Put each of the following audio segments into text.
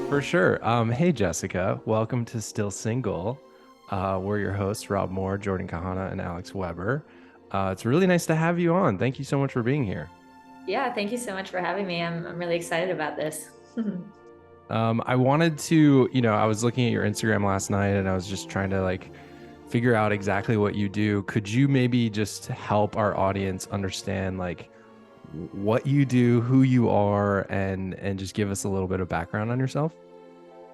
For sure. Hey, Jessica. Welcome to Still Single. We're your hosts, Rob Moore, Jordan Kahana, and Alex Weber. It's really nice to have you on. Thank you so much for being here. Yeah, thank you so much for having me. I'm really excited about this. I wanted to, I was looking at your Instagram last night and I was just trying to figure out exactly what you do. Could you maybe just help our audience understand what you do, who you are, and just give us a little bit of background on yourself?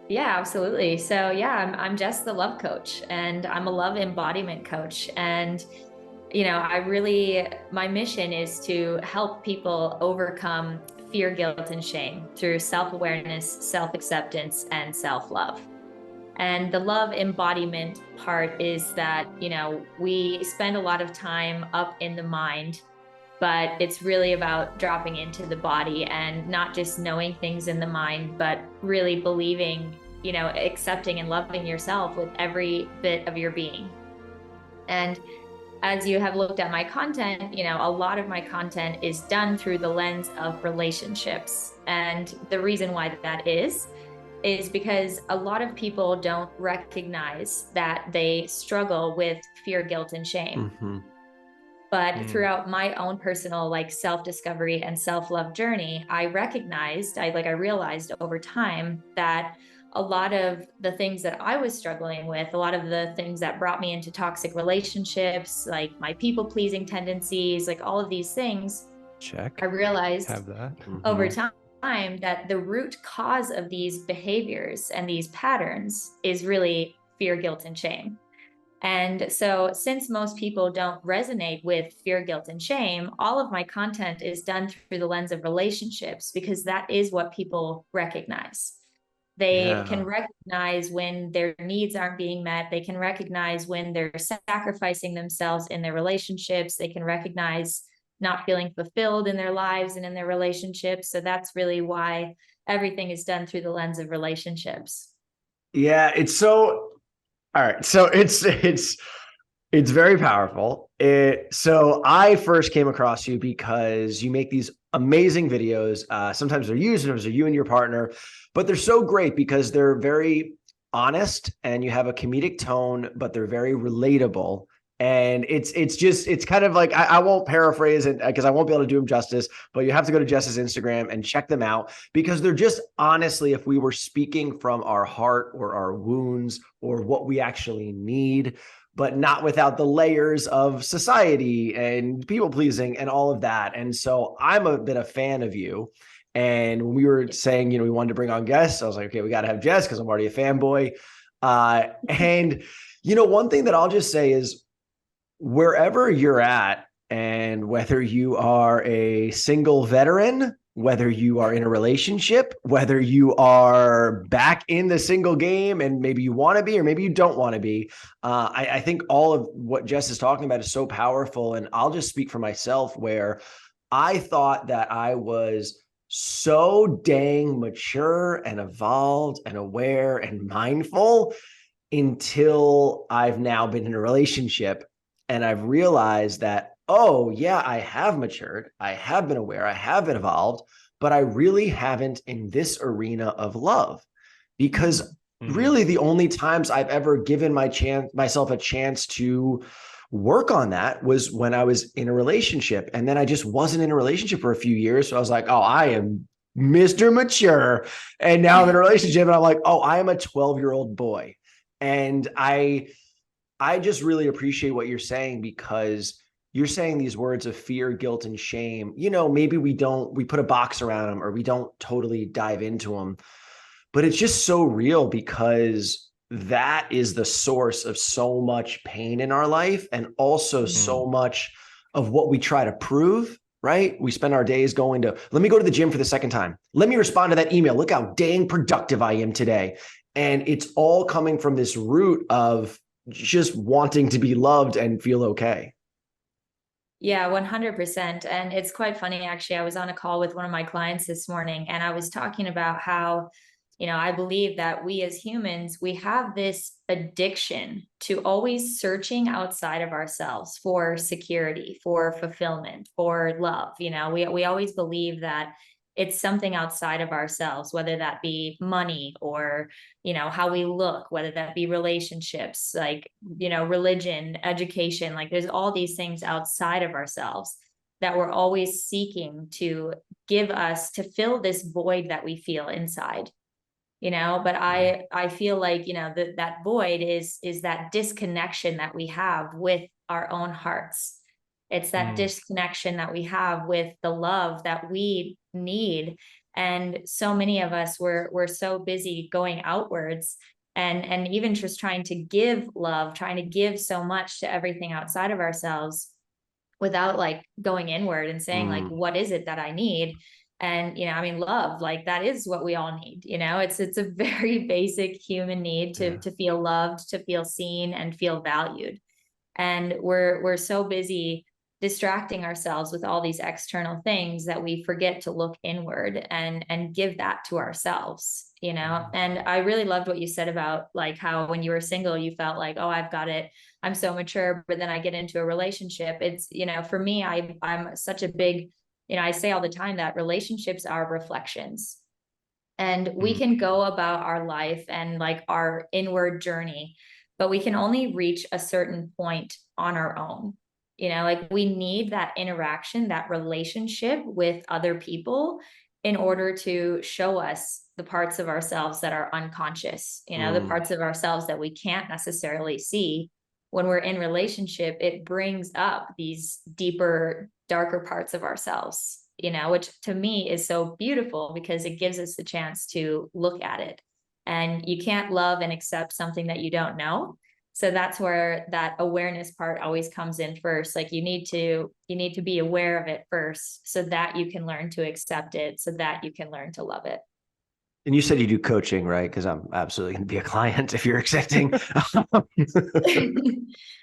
Yeah, absolutely. So yeah, I'm Jess the Love Coach, and I'm a love embodiment coach. And I really my mission is to help people overcome fear, guilt, and shame through self-awareness, self-acceptance, and self-love. And the love embodiment part is that, we spend a lot of time up in the mind, but it's really about dropping into the body and not just knowing things in the mind, but really believing, accepting and loving yourself with every bit of your being. And as you have looked at my content, a lot of my content is done through the lens of relationships. And the reason why that is because a lot of people don't recognize that they struggle with fear, guilt, and shame. Mm-hmm. But Mm. throughout my own personal self-discovery and self-love journey, I realized over time that a lot of the things that I was struggling with, a lot of the things that brought me into toxic relationships, like my people pleasing tendencies, like all of these things, I Check. realized Have that. over Mm-hmm. time that the root cause of these behaviors and these patterns is really fear, guilt, and shame. And so, since most people don't resonate with fear, guilt, and shame, all of my content is done through the lens of relationships because that is what people recognize. They can Yeah. recognize when their needs aren't being met. They can recognize when they're sacrificing themselves in their relationships. They can recognize not feeling fulfilled in their lives and in their relationships. So, that's really why everything is done through the lens of relationships. Yeah, it's so all right. So it's very powerful. So I first came across you because you make these amazing videos. Sometimes they're you, sometimes they're you and your partner, but they're so great because they're very honest and you have a comedic tone, but they're very relatable. And it's kind of like I won't paraphrase it because I won't be able to do them justice, but you have to go to Jess's Instagram and check them out because they're just honestly, if we were speaking from our heart or our wounds or what we actually need, but not without the layers of society and people pleasing and all of that. And so I'm a bit a fan of you. And when we were saying, we wanted to bring on guests, I was like, okay, we got to have Jess because I'm already a fanboy. And, one thing that I'll just say is wherever you're at, and whether you are a single veteran, whether you are in a relationship, whether you are back in the single game and maybe you want to be or maybe you don't want to be, I think all of what Jess is talking about is so powerful. And I'll just speak for myself where I thought that I was so dang mature and evolved and aware and mindful until I've now been in a relationship and I've realized that, oh, yeah, I have matured. I have been aware. I have been evolved, but I really haven't in this arena of love because Mm-hmm. really the only times I've ever given myself a chance to work on that was when I was in a relationship. And then I just wasn't in a relationship for a few years. So I was like, oh, I am Mr. Mature. And now I'm in a relationship and I'm like, oh, I am a 12-year-old boy. And I just really appreciate what you're saying because you're saying these words of fear, guilt, and shame. Maybe we put a box around them or we don't totally dive into them, but it's just so real because that is the source of so much pain in our life and also Mm. so much of what we try to prove. Right? We spend our days let me go to the gym for the second time. Let me respond to that email. Look how dang productive I am today. And it's all coming from this root of just wanting to be loved and feel okay. Yeah, 100%. And it's quite funny, actually. I was on a call with one of my clients this morning, and I was talking about how, I believe that we as humans, we have this addiction to always searching outside of ourselves for security, for fulfillment, for love. We always believe that it's something outside of ourselves, whether that be money or, how we look, whether that be relationships, like, religion, education, like there's all these things outside of ourselves that we're always seeking to give us to fill this void that we feel inside. But I feel like, that void is that disconnection that we have with our own hearts. It's that disconnection that we have with the love that we need. And so many of us we're so busy going outwards and even just trying to give love, trying to give so much to everything outside of ourselves without like going inward and saying like, what is it that I need? And, love, like that is what we all need. It's a very basic human need to feel loved, to feel seen and feel valued. And we're so busy distracting ourselves with all these external things that we forget to look inward and give that to ourselves. And I really loved what you said about like how when you were single you felt like, oh, I've got it, I'm so mature, but then I get into a relationship. It's, for me, I'm such a big, I say all the time that relationships are reflections. And we can go about our life and like our inward journey, but we can only reach a certain point on our own. Like we need that interaction, that relationship with other people in order to show us the parts of ourselves that are unconscious, the parts of ourselves that we can't necessarily see. When we're in relationship, it brings up these deeper, darker parts of ourselves, which to me is so beautiful because it gives us the chance to look at it. And you can't love and accept something that you don't know. So that's where that awareness part always comes in first. Like you need to be aware of it first so that you can learn to accept it, so that you can learn to love it. And you said you do coaching, right? Because I'm absolutely going to be a client if you're accepting.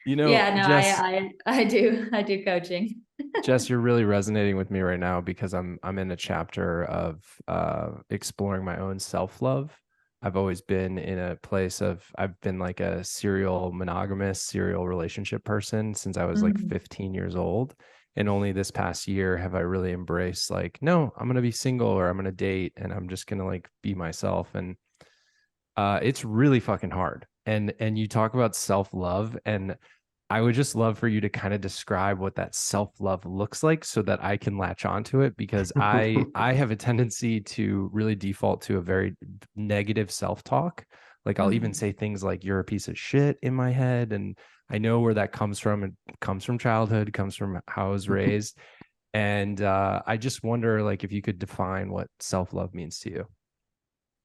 Yeah, no, Jess, I do coaching. Jess, you're really resonating with me right now because I'm in a chapter of exploring my own self-love. I've always been in a place of I've been like a serial monogamous, serial relationship person since I was like 15 years old. And only this past year have I really embraced like, no, I'm gonna be single or I'm gonna date and I'm just gonna like be myself. And it's really fucking hard. And you talk about self-love, and I would just love for you to kind of describe what that self-love looks like so that I can latch onto it, because I have a tendency to really default to a very negative self-talk. Like I'll even say things like you're a piece of shit in my head, and I know where that comes from. It comes from childhood, comes from how I was raised. And I just wonder like if you could define what self-love means to you.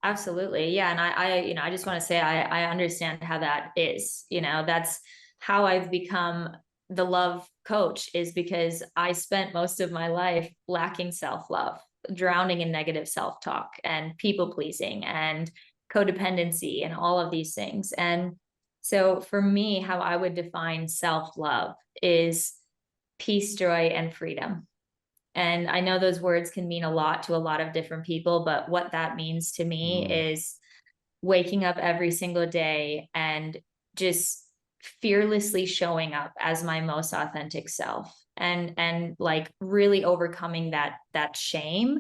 Absolutely. Yeah. And I just want to say, I understand how that is, that's how I've become the love coach, is because I spent most of my life lacking self-love, drowning in negative self-talk and people pleasing and codependency and all of these things. And so for me, how I would define self-love is peace, joy, and freedom. And I know those words can mean a lot to a lot of different people, but what that means to me is waking up every single day and just fearlessly showing up as my most authentic self, and like really overcoming that shame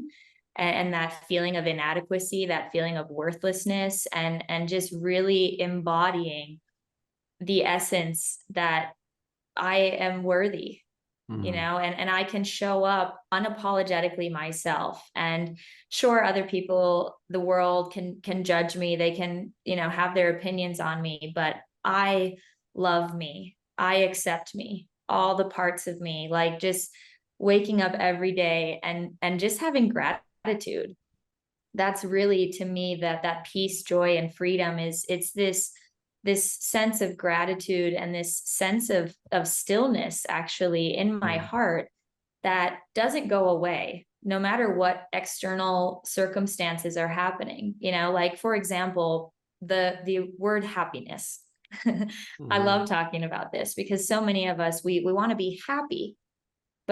and that feeling of inadequacy, that feeling of worthlessness, and just really embodying the essence that I am worthy, and I can show up unapologetically myself. And sure, other people, the world can judge me. They can, have their opinions on me, but I love me. I accept me, all the parts of me, like just waking up every day and just having gratitude. That's really, to me, that peace, joy, and freedom it's this sense of gratitude and this sense of stillness actually in my heart that doesn't go away no matter what external circumstances are happening. Like for example, the word happiness. I love talking about this because so many of us, we want to be happy,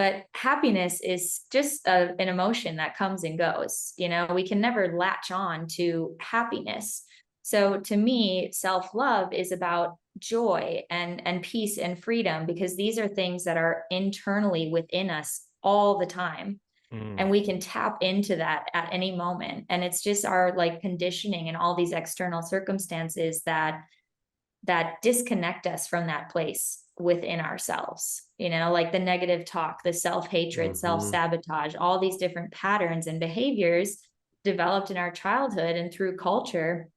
But happiness is just an emotion that comes and goes. We can never latch on to happiness. So to me, self-love is about joy and peace and freedom, because these are things that are internally within us all the time. And we can tap into that at any moment. And it's just our like conditioning and all these external circumstances that disconnect us from that place within ourselves, like the negative talk, the self-hatred, self-sabotage, all these different patterns and behaviors developed in our childhood and through culture.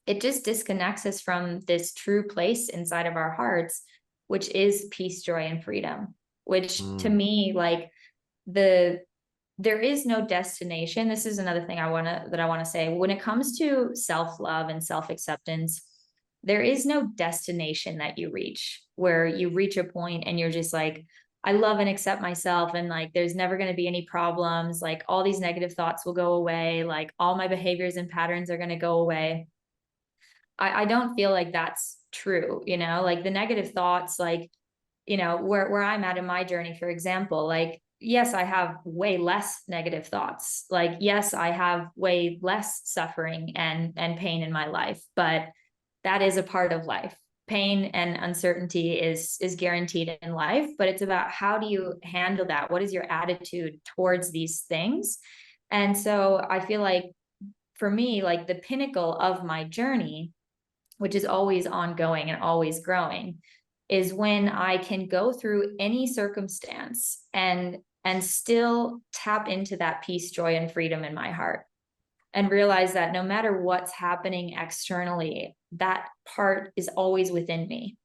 It just disconnects us from this true place inside of our hearts, which is peace, joy, and freedom, which to me, like there is no destination. This is another thing I want to say. When it comes to self-love and self-acceptance, there is no destination that you reach where you reach a point and you're just like, I love and accept myself. And like, there's never going to be any problems. Like all these negative thoughts will go away. Like all my behaviors and patterns are going to go away. I don't feel like that's true. Like the negative thoughts, like, where I'm at in my journey, for example, like, yes, I have way less negative thoughts. Like, yes, I have way less suffering and pain in my life, but that is a part of life. Pain and uncertainty is guaranteed in life, but it's about how do you handle that? What is your attitude towards these things? And so I feel like for me, like the pinnacle of my journey, which is always ongoing and always growing, is when I can go through any circumstance and still tap into that peace, joy, and freedom in my heart, and realize that no matter what's happening externally, that part is always within me.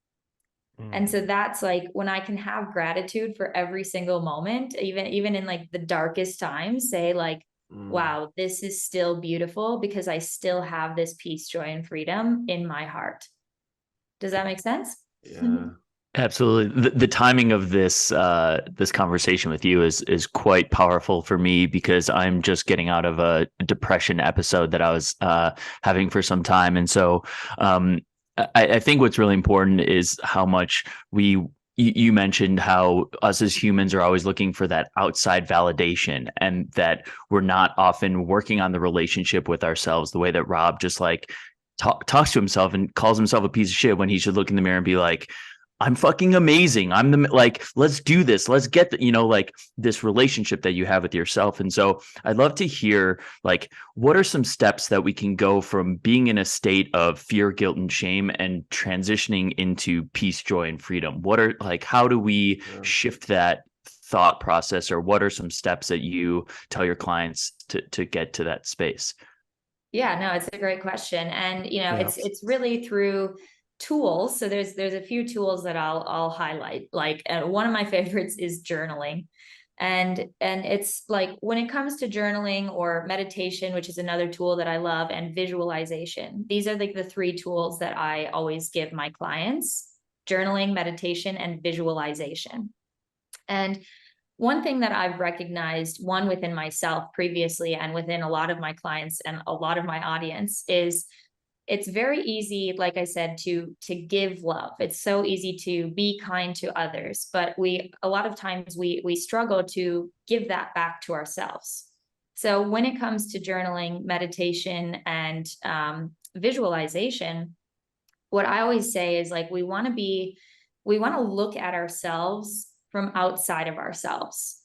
And so that's like when I can have gratitude for every single moment, even in like the darkest times, say like, wow, this is still beautiful because I still have this peace, joy, and freedom in my heart. Does that make sense? Yeah. Absolutely. The timing of this this conversation with you is quite powerful for me, because I'm just getting out of a depression episode that I was having for some time. And so I think what's really important is how much you mentioned how us as humans are always looking for that outside validation, and that we're not often working on the relationship with ourselves the way that Rob just like talks to himself and calls himself a piece of shit, when he should look in the mirror and be like, I'm fucking amazing. I'm the, like, let's do this. Let's get the, like this relationship that you have with yourself. And so I'd love to hear, like, what are some steps that we can go from being in a state of fear, guilt, and shame and transitioning into peace, joy, and freedom? What are, like, how do we shift that thought process, or what are some steps that you tell your clients to get to that space? Yeah, no, it's a great question. And, it's really through tools. So there's a few tools that I'll highlight. Like one of my favorites is journaling. And it's like when it comes to journaling or meditation, which is another tool that I love, and visualization. These are like the three tools that I always give my clients: journaling, meditation, and visualization. And one thing that I've recognized, one within myself previously and within a lot of my clients and a lot of my audience, is it's very easy, like I said, to give love. It's so easy to be kind to others, but a lot of times we struggle to give that back to ourselves. So when it comes to journaling, meditation, and visualization, what I always say is like we want to look at ourselves from outside of ourselves.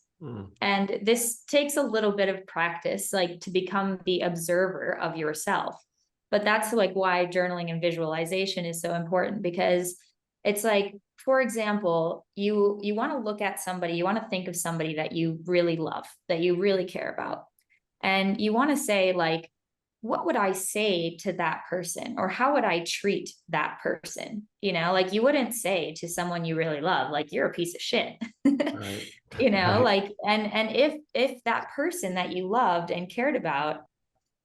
And this takes a little bit of practice, like to become the observer of yourself. But that's like why journaling and visualization is so important, because it's like, for example, you want to look at somebody, you want to think of somebody that you really love, that you really care about. And you want to say like, what would I say to that person? Or how would I treat that person? Like you wouldn't say to someone you really love, like, you're a piece of shit. Right. Like, and if that person that you loved and cared about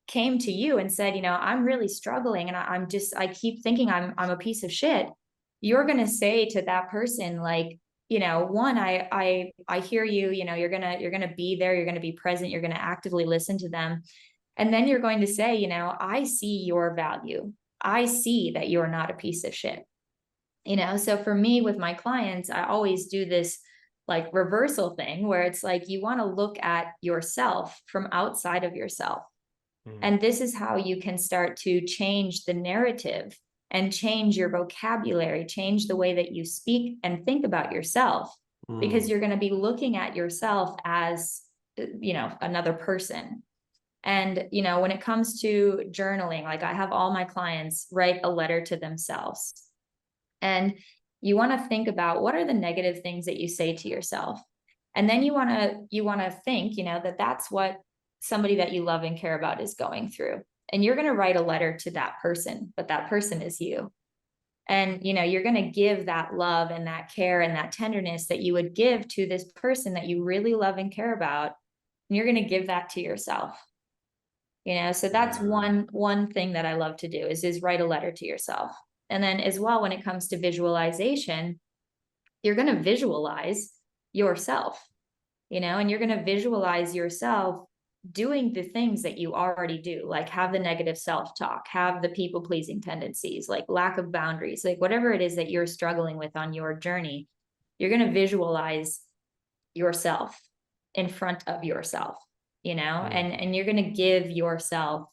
came to you and said, I'm really struggling and I keep thinking I'm a piece of shit, you're going to say to that person, like, one, I hear you, you're going to be there, you're going to be present, you're going to actively listen to them. And then you're going to say, I see your value. I see that you're not a piece of shit. So for me, with my clients, I always do this like reversal thing where it's like you want to look at yourself from outside of yourself. And this is how you can start to change the narrative and change your vocabulary, change the way that you speak and think about yourself, because you're going to be looking at yourself as, you know, another person. And, you know, when it comes to journaling, like I have all my clients write a letter to themselves. And you want to think about what are the negative things that you say to yourself. And then you want to think, you know, that that's what somebody that you love and care about is going through. And you're going to write a letter to that person, but that person is you. And, you know, you're going to give that love and that care and that tenderness that you would give to this person that you really love and care about. And you're going to give that to yourself. You know, so that's one thing that I love to do is write a letter to yourself. And then as well, when it comes to visualization, you're going to visualize yourself, you know, and you're going to visualize yourself doing the things that you already do, like have the negative self-talk, have the people-pleasing tendencies, like lack of boundaries, like whatever it is that you're struggling with on your journey, you're going to visualize yourself in front of yourself, you know, and you're going to give yourself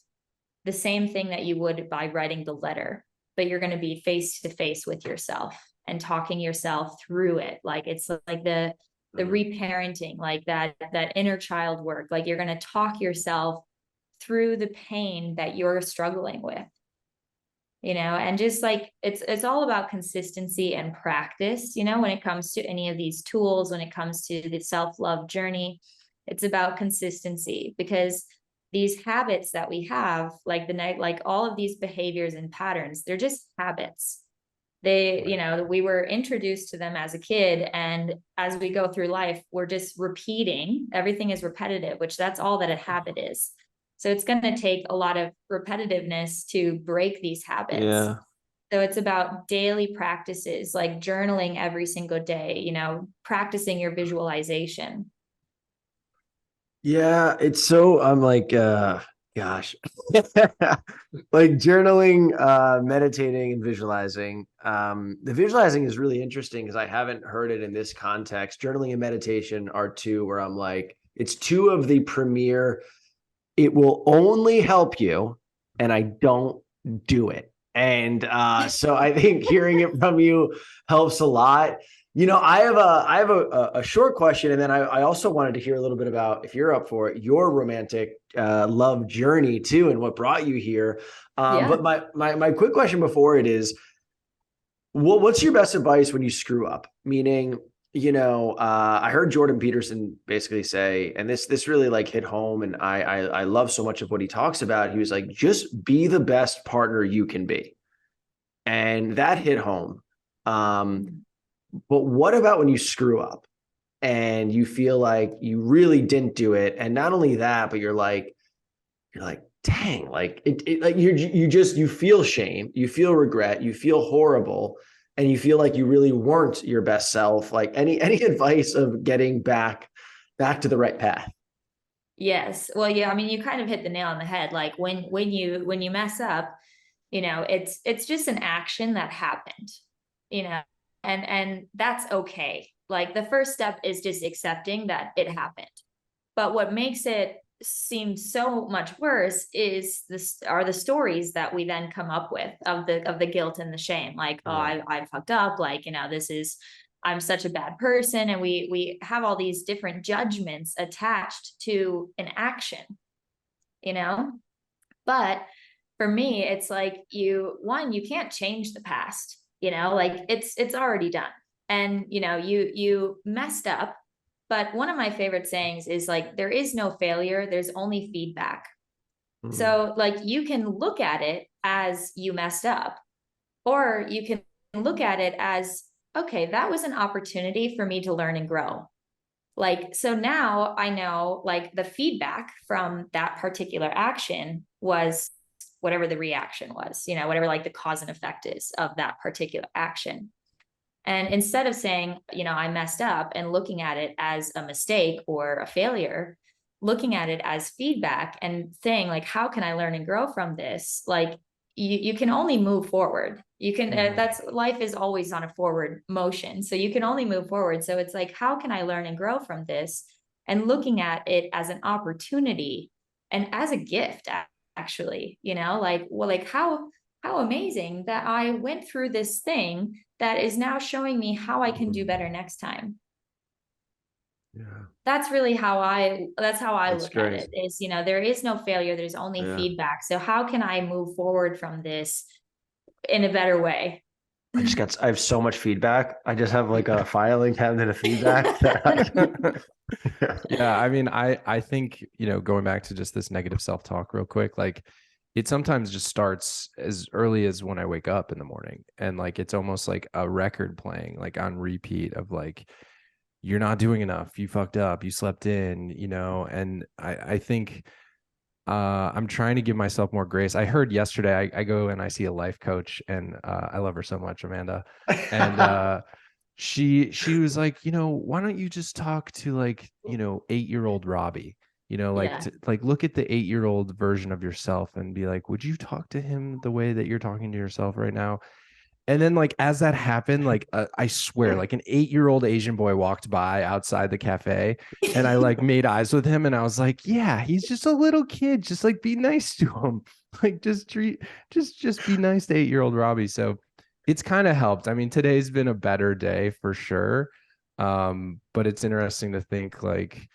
the same thing that you would by writing the letter, but you're going to be face to face with yourself and talking yourself through it. Like it's like the reparenting, like that inner child work. Like you're going to talk yourself through the pain that you're struggling with, you know, and just like it's all about consistency and practice, you know, when it comes to any of these tools, when it comes to the self-love journey, it's about consistency, because these habits that we have, like like all of these behaviors and patterns, they're just habits. They, you know, we were introduced to them as a kid, and as we go through life, we're just repeating. Everything is repetitive, which that's all that a habit is. So it's going to take a lot of repetitiveness to break these habits. Yeah. So it's about daily practices, like journaling every single day, you know, practicing your visualization. Yeah, it's so I'm like gosh. Like journaling, meditating and visualizing. The visualizing is really interesting because I haven't heard it in this context. Journaling and meditation are two where I'm like, it's two of the premier, it will only help you, and I don't do it. And so I think hearing it from you helps a lot. You know, I have a short question, and then I also wanted to hear a little bit about, if you're up for it, your romantic love journey too, and what brought you here. Yeah. But my quick question before it is, what's your best advice when you screw up? Meaning, you know, I heard Jordan Peterson basically say, and this really like hit home, and I love so much of what he talks about. He was like, just be the best partner you can be, and that hit home. But what about when you screw up and you feel like you really didn't do it, and not only that, but you're like, dang, like it like you feel shame, you feel regret, you feel horrible, and you feel like you really weren't your best self. Like any advice of getting back to the right path? Yes. Well, yeah, I mean, you kind of hit the nail on the head. Like when you mess up, you know, it's just an action that happened, you know, and that's okay. Like the first step is just accepting that it happened. But what makes it seem so much worse is the stories that we then come up with of the guilt and the shame. Like, oh, I fucked up. Like, you know, I'm such a bad person. And we have all these different judgments attached to an action, you know? But for me, it's like you can't change the past, you know, like it's already done. And, you know, you messed up. But one of my favorite sayings is like, there is no failure, there's only feedback. So like you can look at it as you messed up, or you can look at it as, okay, that was an opportunity for me to learn and grow. Like, so now I know like the feedback from that particular action was whatever the reaction was, you know, whatever like the cause and effect is of that particular action. And instead of saying, you know, I messed up and looking at it as a mistake or a failure, looking at it as feedback and saying like, how can I learn and grow from this? Like, you can only move forward. You can, that's, life is always on a forward motion. So you can only move forward. So it's like, how can I learn and grow from this? And looking at it as an opportunity and as a gift, actually, like, well, like how amazing that I went through this thing that is now showing me how I can do better next time. Yeah. That's really how I look great. at it is, there is no failure. There's only feedback. So how can I move forward from this in a better way? I have so much feedback. I just have like a filing cabinet of feedback. Yeah. I mean, I think, going back to just this negative self-talk real quick, like it sometimes just starts as early as when I wake up in the morning, and like, it's almost like a record playing like on repeat of like, you're not doing enough, you fucked up, you slept in, and I think I'm trying to give myself more grace. I heard yesterday, I go and I see a life coach, and I love her so much, Amanda. And she was like, why don't you just talk to like, 8-year-old Robbie? Like Yeah. like look at the 8-year-old version of yourself and be like, would you talk to him the way that you're talking to yourself right now? And then, like, as that happened, like, I swear, like an 8-year-old Asian boy walked by outside the cafe, and I like made eyes with him, and I was like, yeah, he's just a little kid. Just like be nice to him. Like, just be nice to 8-year-old Robbie. So it's kind of helped. I mean, today's been a better day for sure. But it's interesting to think like,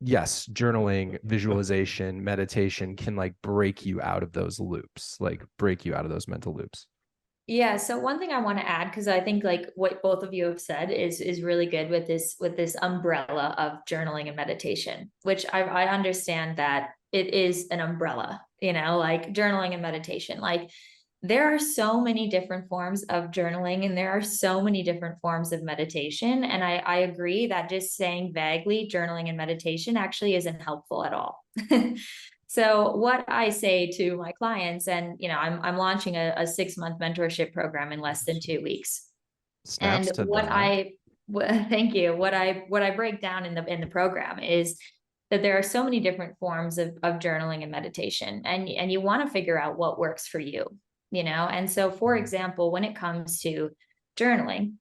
yes, journaling, visualization, meditation can like break you out of those loops, like break you out of those mental loops. Yeah. So one thing I want to add, because I think like what both of you have said is really good with this umbrella of journaling and meditation, which I understand that it is an umbrella, like journaling and meditation. Like there are so many different forms of journaling and there are so many different forms of meditation. And I agree that just saying vaguely journaling and meditation actually isn't helpful at all. So what I say to my clients, and I'm launching a 6-month mentorship program in less than 2 weeks. Snaps And to that. thank you. What I break down in the program is that there are so many different forms of journaling and meditation, and you want to figure out what works for you, And so, for example, when it comes to journaling,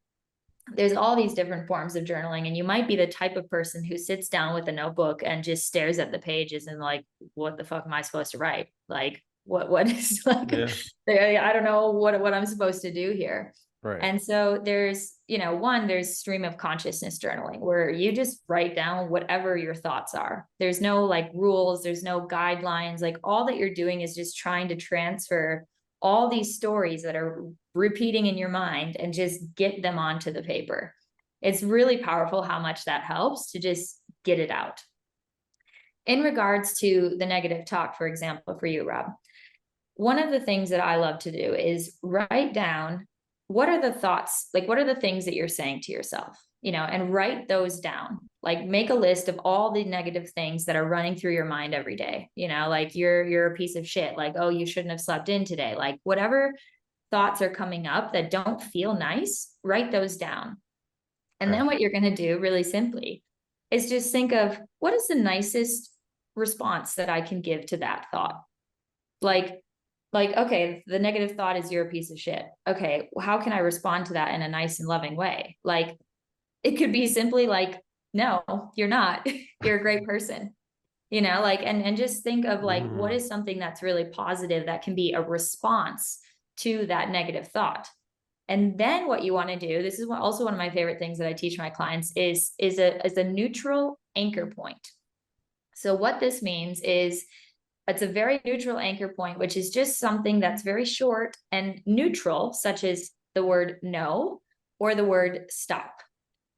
there's all these different forms of journaling, and you might be the type of person who sits down with a notebook and just stares at the pages and like, what the fuck am I supposed to write? Like, what is like, I don't know what I'm supposed to do here. Right. And so there's, there's stream of consciousness journaling where you just write down whatever your thoughts are. There's no like rules, there's no guidelines. Like all that you're doing is just trying to transfer all these stories that are repeating in your mind and just get them onto the paper. It's really powerful how much that helps to just get it out. In regards to the negative talk, for example, for you, Rob, one of the things that I love to do is write down what are the thoughts, like what are the things that you're saying to yourself, and write those down. Like make a list of all the negative things that are running through your mind every day, like you're a piece of shit, like, oh, you shouldn't have slept in today, like whatever thoughts are coming up that don't feel nice, write those down. And then what you're going to do really simply is just think of what is the nicest response that I can give to that thought. Like, okay, the negative thought is you're a piece of shit. Okay, how can I respond to that in a nice and loving way? Like, it could be simply like, no, you're not. You're a great person. Like, and just think of like, what is something that's really positive that can be a response to that negative thought. And then what you want to do, this is also one of my favorite things that I teach my clients is a neutral anchor point. So what this means is it's a very neutral anchor point, which is just something that's very short and neutral, such as the word no or the word stop.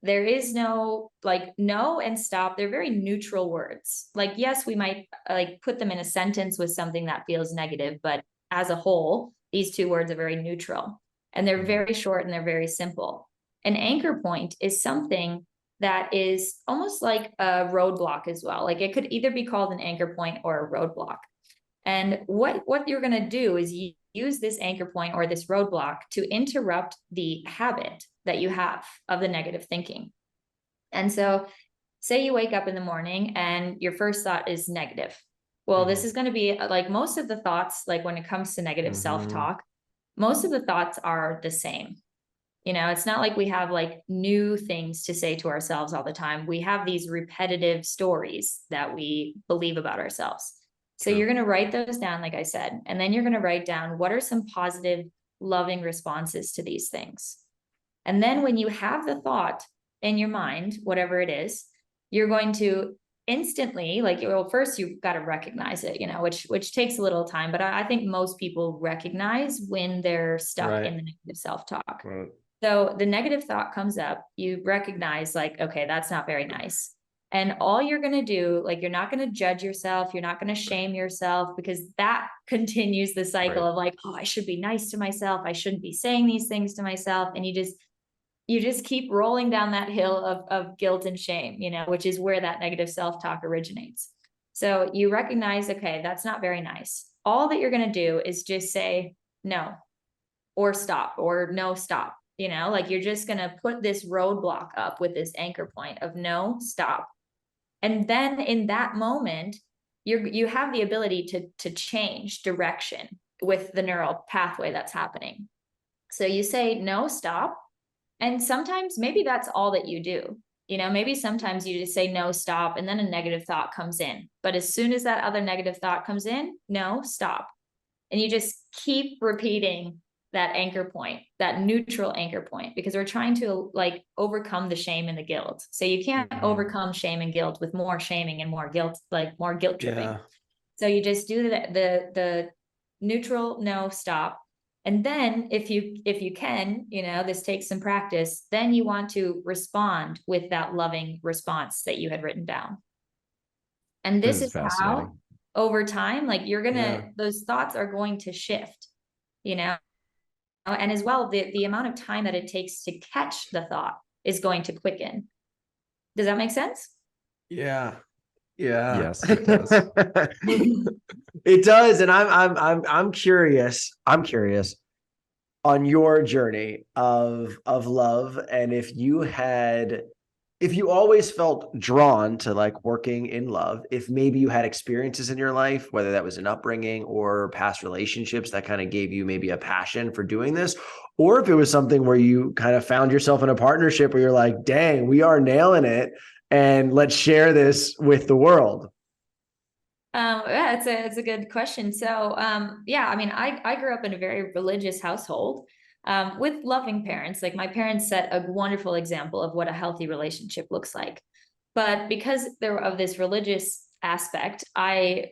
There is no like no and stop. They're very neutral words. Like, yes, we might like put them in a sentence with something that feels negative, but as a whole, these two words are very neutral and they're very short and they're very simple. An anchor point is something that is almost like a roadblock as well. Like it could either be called an anchor point or a roadblock. And what you're going to do is use this anchor point or this roadblock to interrupt the habit that you have of the negative thinking. And so say you wake up in the morning and your first thought is negative. Well, this is going to be like most of the thoughts, like when it comes to negative self-talk, most of the thoughts are the same. It's not like we have like new things to say to ourselves all the time. We have these repetitive stories that we believe about ourselves. So you're going to write those down, like I said, and then you're going to write down what are some positive, loving responses to these things. And then when you have the thought in your mind, whatever it is, you're going to instantly, like, well, first you've got to recognize it, which takes a little time, but I think most people recognize when they're stuck in the negative self-talk. Right. So the negative thought comes up, you recognize like, okay, that's not very nice. And all you're going to do, like, you're not going to judge yourself. You're not going to shame yourself, because that continues the cycle of like, oh, I should be nice to myself. I shouldn't be saying these things to myself. And you just keep rolling down that hill of guilt and shame, which is where that negative self-talk originates. So you recognize, okay, that's not very nice. All that you're going to do is just say no, or stop, or no, stop. Like, you're just going to put this roadblock up with this anchor point of no, stop. And then in that moment, you have the ability to change direction with the neural pathway that's happening. So you say no, stop. And sometimes maybe that's all that you do. Maybe sometimes you just say no, stop, and then a negative thought comes in. But as soon as that other negative thought comes in, no, stop. And you just keep repeating that anchor point, that neutral anchor point, because we're trying to like overcome the shame and the guilt. So you can't overcome shame and guilt with more shaming and more guilt, like more guilt tripping. Yeah. So you just do the neutral no, stop. And then if you can, this takes some practice, then you want to respond with that loving response that you had written down. And this is how over time, like, you're gonna, those thoughts are going to shift, and as well, the amount of time that it takes to catch the thought is going to quicken. Does that make sense? Yeah. Yes, it does. It does. And I'm curious on your journey of love. And if you always felt drawn to like working in love, if maybe you had experiences in your life, whether that was an upbringing or past relationships that kind of gave you maybe a passion for doing this, or if it was something where you kind of found yourself in a partnership where you're like, dang, we are nailing it, and let's share this with the world. Yeah, it's a good question. So, yeah, I mean, I grew up in a very religious household, with loving parents. Like, my parents set a wonderful example of what a healthy relationship looks like. But because there of this religious aspect, I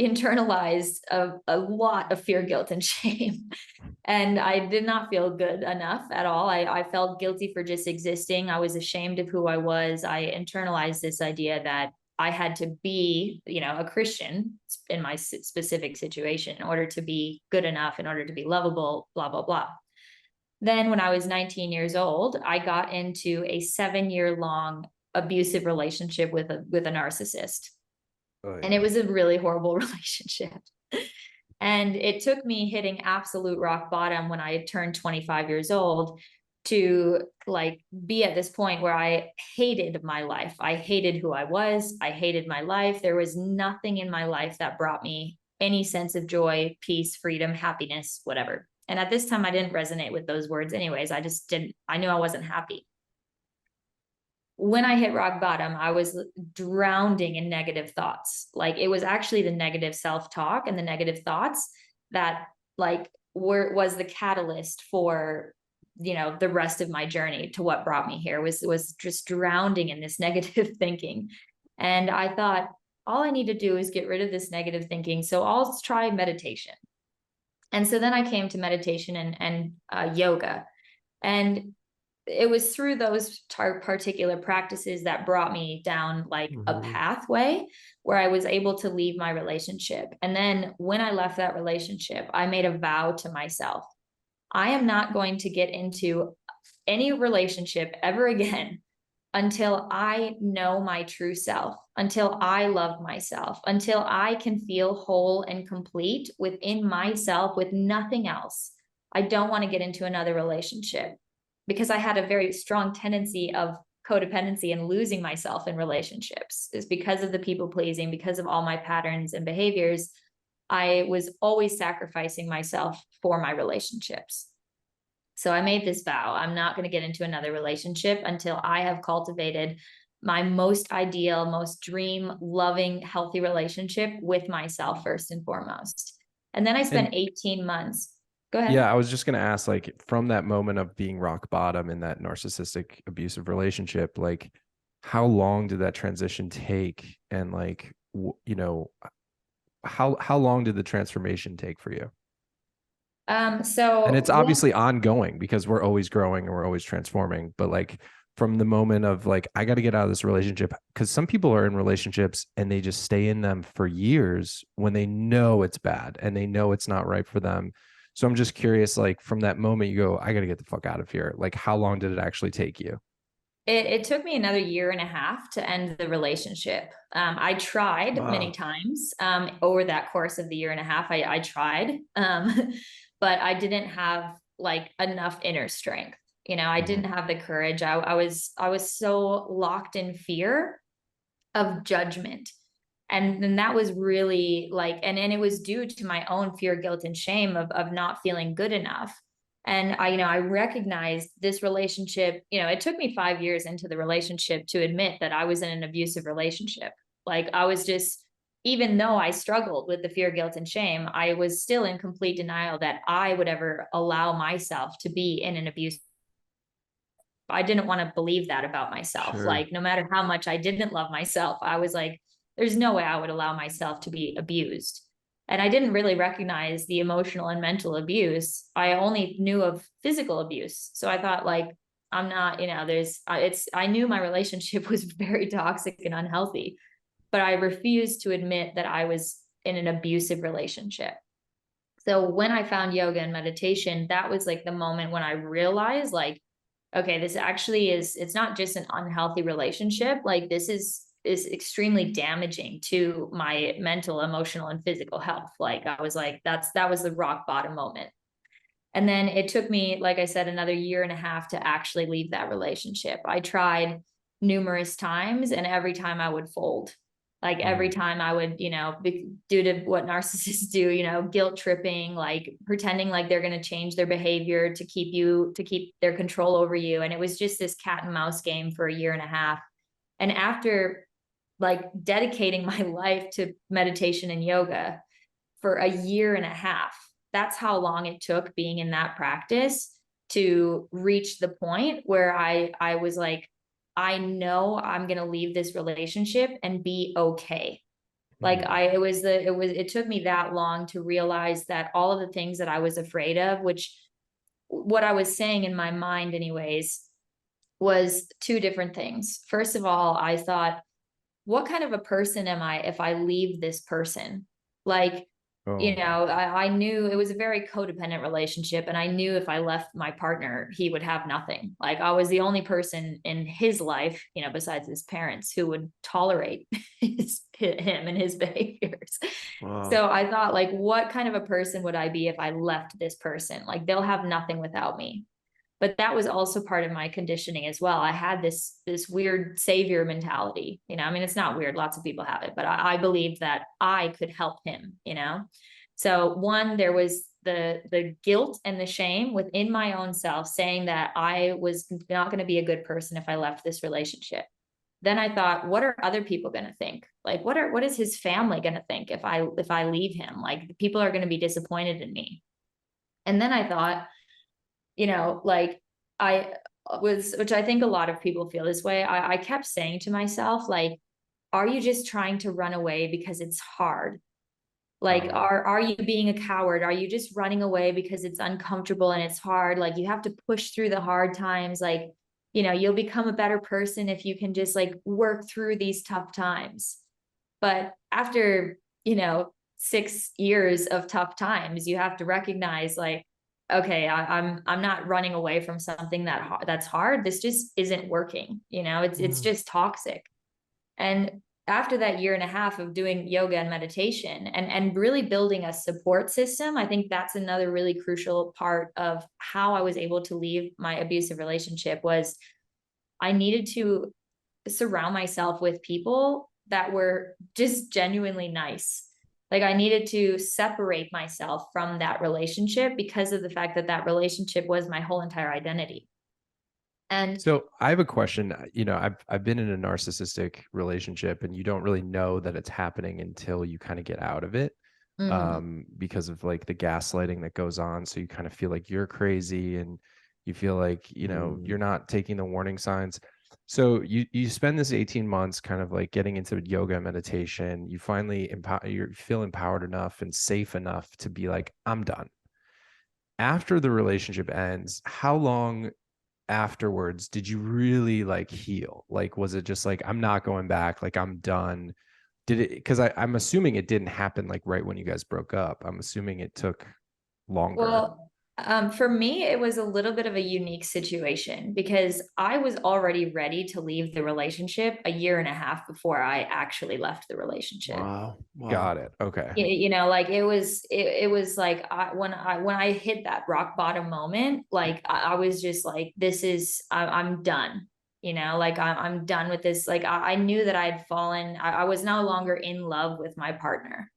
internalized a lot of fear, guilt, and shame. And I did not feel good enough at all. I felt guilty for just existing. I was ashamed of who I was. I internalized this idea that I had to be, a Christian in my specific situation in order to be good enough, in order to be lovable, blah, blah, blah. Then when I was 19 years old, I got into a 7-year-long abusive relationship with a narcissist. Oh, yeah. And it was a really horrible relationship. And it took me hitting absolute rock bottom when I turned 25 years old to like be at this point where I hated my life. I hated who I was. I hated my life. There was nothing in my life that brought me any sense of joy, peace, freedom, happiness, whatever. And at this time, I didn't resonate with those words anyways. I knew I wasn't happy. When I hit rock bottom, I was drowning in negative thoughts. Like, it was actually the negative self-talk and the negative thoughts that like was the catalyst for, the rest of my journey to what brought me here was just drowning in this negative thinking. And I thought, all I need to do is get rid of this negative thinking. So I'll try meditation. And so then I came to meditation and yoga. And it was through those particular practices that brought me down like a pathway where I was able to leave my relationship. And then when I left that relationship, I made a vow to myself. I am not going to get into any relationship ever again until I know my true self, until I love myself, until I can feel whole and complete within myself with nothing else. I don't want to get into another relationship, because I had a very strong tendency of codependency and losing myself in relationships, is because of the people pleasing, because of all my patterns and behaviors. I was always sacrificing myself for my relationships. So I made this vow: I'm not going to get into another relationship until I have cultivated my most ideal, most dream loving, healthy relationship with myself first and foremost. And then I spent 18 months. Go ahead. Yeah, I was just going to ask, like, from that moment of being rock bottom in that narcissistic abusive relationship, like, how long did that transition take? And like, you know, how long did the transformation take for you? So, And it's obviously ongoing because we're always growing and we're always transforming. But like, from the moment of like, I got to get out of this relationship, because some people are in relationships and they just stay in them for years when they know it's bad and they know it's not right for them. So I'm just curious, like, from that moment you go, I got to get the fuck out of here. Like, how long did it actually take you? it took me another year and a half to end the relationship. I tried many times over that course of the year and a half. I tried, but I didn't have like enough inner strength. You know, I didn't have the courage. I was so locked in fear of judgment. And then that was really like, and it was due to my own fear, guilt, and shame of not feeling good enough. And I recognized this relationship. It took me 5 years into the relationship to admit that I was in an abusive relationship. Like, I was just, even though I struggled with the fear, guilt, and shame, I was still in complete denial that I would ever allow myself to be in an abuse. I didn't want to believe that about myself. Sure. Like, no matter how much I didn't love myself, I was like, there's no way I would allow myself to be abused. And I didn't really recognize the emotional and mental abuse. I only knew of physical abuse. So I thought, like, I'm not, I knew my relationship was very toxic and unhealthy, but I refused to admit that I was in an abusive relationship. So when I found yoga and meditation, that was like the moment when I realized, like, okay, this actually it's not just an unhealthy relationship. Like, this is extremely damaging to my mental, emotional, and physical health. Like, I was like, that was the rock bottom moment. And then it took me, like I said, another year and a half to actually leave that relationship. I tried numerous times, and every time I would fold. Like, every time I would, due to what narcissists do, guilt tripping, like pretending like they're going to change their behavior to keep their control over you. And it was just this cat and mouse game for a year and a half. And after like dedicating my life to meditation and yoga for a year and a half, that's how long it took being in that practice to reach the point where I was like, I know I'm going to leave this relationship and be okay. Like, it took me that long to realize that all of the things that I was afraid of, which what I was saying in my mind anyways, was two different things. First of all, I thought, what kind of a person am I if I leave this person? Like, I knew it was a very codependent relationship, and I knew if I left my partner, he would have nothing. Like, I was the only person in his life, besides his parents, who would tolerate him and his behaviors. Wow. So I thought, like, what kind of a person would I be if I left this person? Like, they'll have nothing without me. But that was also part of my conditioning as well. I had this weird savior mentality. It's not weird. Lots of people have it, but I believed that I could help him, So one, there was the guilt and the shame within my own self saying that I was not going to be a good person if I left this relationship. Then I thought, what are other people going to think? Like, what is his family going to think if I leave him? Like, people are going to be disappointed in me. And then I thought, like, which I think a lot of people feel this way. I kept saying to myself, like, are you just trying to run away because it's hard? Like, are you being a coward? Are you just running away because it's uncomfortable and it's hard? Like, you have to push through the hard times. Like, you'll become a better person if you can just like work through these tough times. But after, 6 years of tough times, you have to recognize, like, okay, I'm not running away from something that's hard. This just isn't working. It's just toxic. And after that year and a half of doing yoga and meditation and really building a support system, I think that's another really crucial part of how I was able to leave my abusive relationship. Was I needed to surround myself with people that were just genuinely nice. Like I needed to separate myself from that relationship because of the fact that that relationship was my whole entire identity. And so I have a question. I've been in a narcissistic relationship, and you don't really know that it's happening until you kind of get out of it, because of like the gaslighting that goes on. So you kind of feel like you're crazy, and you feel like you're not taking the warning signs. So you spend this 18 months kind of like getting into yoga and meditation. You finally you feel empowered enough and safe enough to be like, I'm done. After the relationship ends, how long afterwards did you really like heal? Like, was it just like, I'm not going back, like I'm done? Did it, because I'm assuming it didn't happen like right when you guys broke up. I'm assuming it took longer. well, for me, it was a little bit of a unique situation because I was already ready to leave the relationship a year and a half before I actually left the relationship. Wow. Got it. Okay. Like it was like when I hit that rock bottom moment, like I was just like, I'm done. Like I'm done with this. Like I knew that I'd fallen. I was no longer in love with my partner.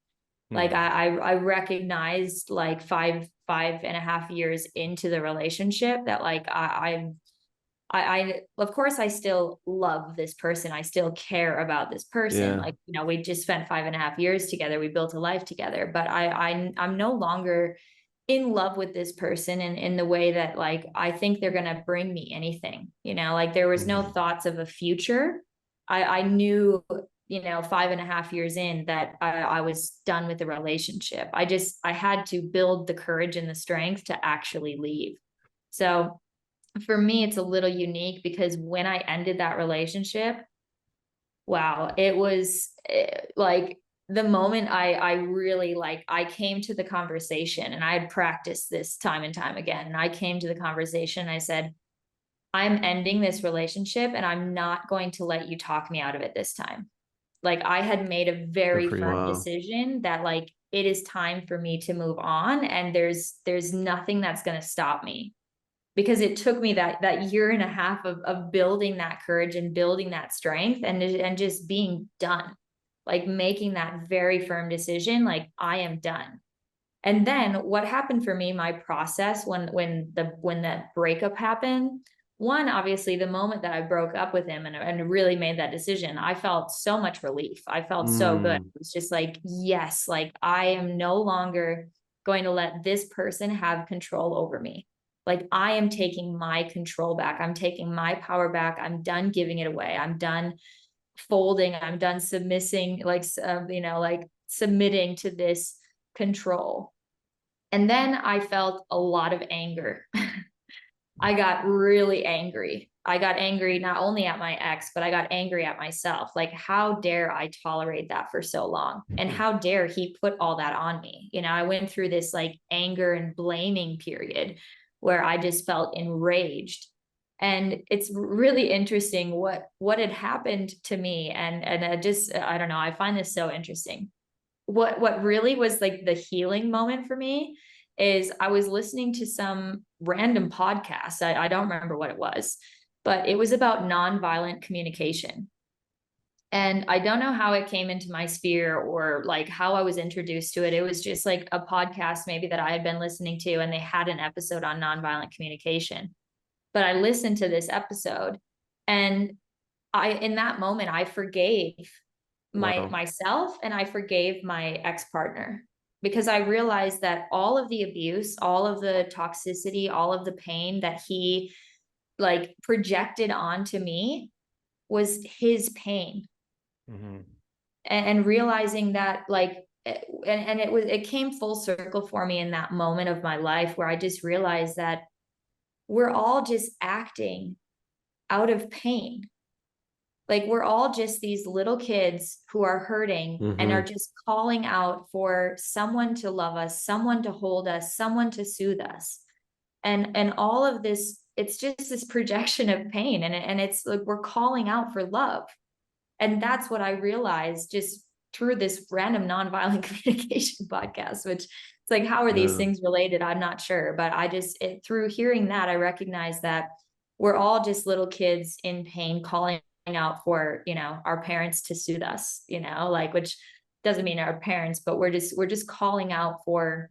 Like I recognized like 5.5 years into the relationship that like I of course I still love this person. I still care about this person. Yeah. Like, we just spent 5.5 years together. We built a life together, but I'm no longer in love with this person in the way that like I think they're gonna bring me anything. Like there was no thoughts of a future. I knew 5.5 years in that I was done with the relationship. I had to build the courage and the strength to actually leave. So for me, it's a little unique because when I ended that relationship, wow, it was like the moment I really like, I came to the conversation and I had practiced this time and time again. And I came to the conversation, I said, I'm ending this relationship and I'm not going to let you talk me out of it this time. Like I had made a very firm decision that like it is time for me to move on, and there's nothing that's going to stop me, because it took me that year and a half of building that courage and building that strength and just being done, like making that very firm decision, like I am done. And then what happened for me, my process when the breakup happened, one, obviously the moment that I broke up with him and really made that decision, I felt so much relief. I felt so good. It was just like, yes, like I am no longer going to let this person have control over me. Like I am taking my control back. I'm taking my power back. I'm done giving it away. I'm done folding. I'm done submitting, like submitting to this control. And then I felt a lot of anger. I got really angry. I got angry not only at my ex, but I got angry at myself. Like, how dare I tolerate that for so long? And how dare he put all that on me? I went through this like anger and blaming period where I just felt enraged. And it's really interesting what had happened to me. And I don't know, I find this so interesting. What really was like the healing moment for me is I was listening to some random podcast. I don't remember what it was, but it was about nonviolent communication. And I don't know how it came into my sphere or like how I was introduced to it. It was just like a podcast maybe that I had been listening to, and they had an episode on nonviolent communication. But I listened to this episode, and in that moment, I forgave myself, and I forgave my ex-partner, because I realized that all of the abuse, all of the toxicity, all of the pain that he like projected onto me was his pain. And realizing that like, and it came full circle for me in that moment of my life where I just realized that we're all just acting out of pain. Like we're all just these little kids who are hurting and are just calling out for someone to love us, someone to hold us, someone to soothe us. And all of this, it's just this projection of pain. And it's like we're calling out for love. And that's what I realized just through this random nonviolent communication podcast, which it's like, how are these things related? I'm not sure. But through hearing that, I recognized that we're all just little kids in pain calling out for, you know, our parents to soothe us, you know, like, which doesn't mean our parents, but we're just calling out for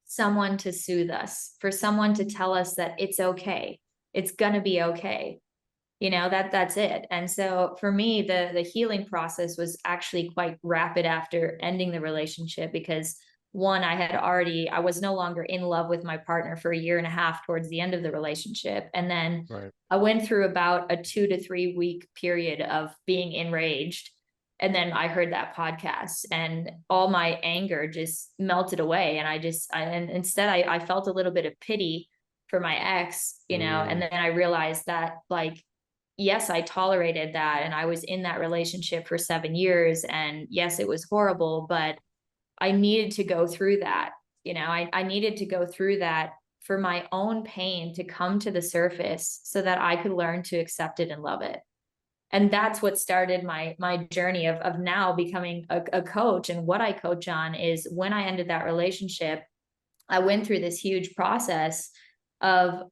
someone to soothe us, for someone to tell us that it's okay. It's going to be okay. You know, that's it. And so for me, the healing process was actually quite rapid after ending the relationship, because one, I was no longer in love with my partner for a year and a half towards the end of the relationship. And then I went through about a 2 to 3 week period of being enraged. And then I heard that podcast and all my anger just melted away. And instead I felt a little bit of pity for my ex, you know, and then I realized that, like, yes, I tolerated that. And I was in that relationship for 7 years. And yes, it was horrible, but I needed to go through that. You know, I needed to go through that for my own pain to come to the surface so that I could learn to accept it and love it. And that's what started my journey of now becoming a coach. And what I coach on is, when I ended that relationship, I went through this huge process of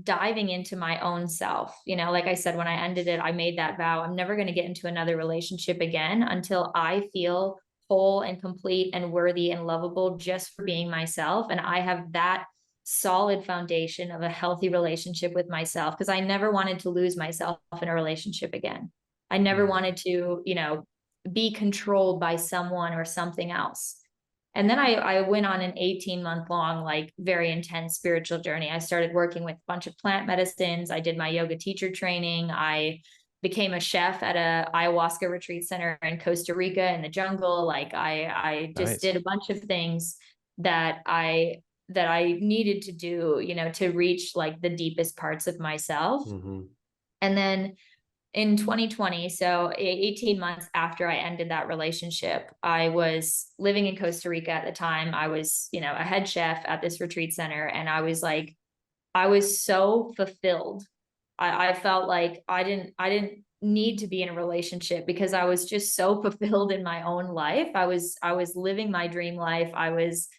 diving into my own self. You know, like I said, when I ended it, I made that vow, I'm never going to get into another relationship again until I feel whole and complete and worthy and lovable just for being myself. And I have that solid foundation of a healthy relationship with myself, because I never wanted to lose myself in a relationship again. I never wanted to, you know, be controlled by someone or something else. And then I went on an 18-month long, like, very intense spiritual journey. I started working with a bunch of plant medicines. I did my yoga teacher training. I became a chef at a ayahuasca retreat center in Costa Rica in the jungle. Like, I just did a bunch of things that I needed to do, you know, to reach like the deepest parts of myself. And then in 2020, so 18 months after I ended that relationship, I was living in Costa Rica at the time. I was, you know, a head chef at this retreat center. And I was like, I was so fulfilled. I felt like I didn't need to be in a relationship, because I was just so fulfilled in my own life. I was living my dream life. I was,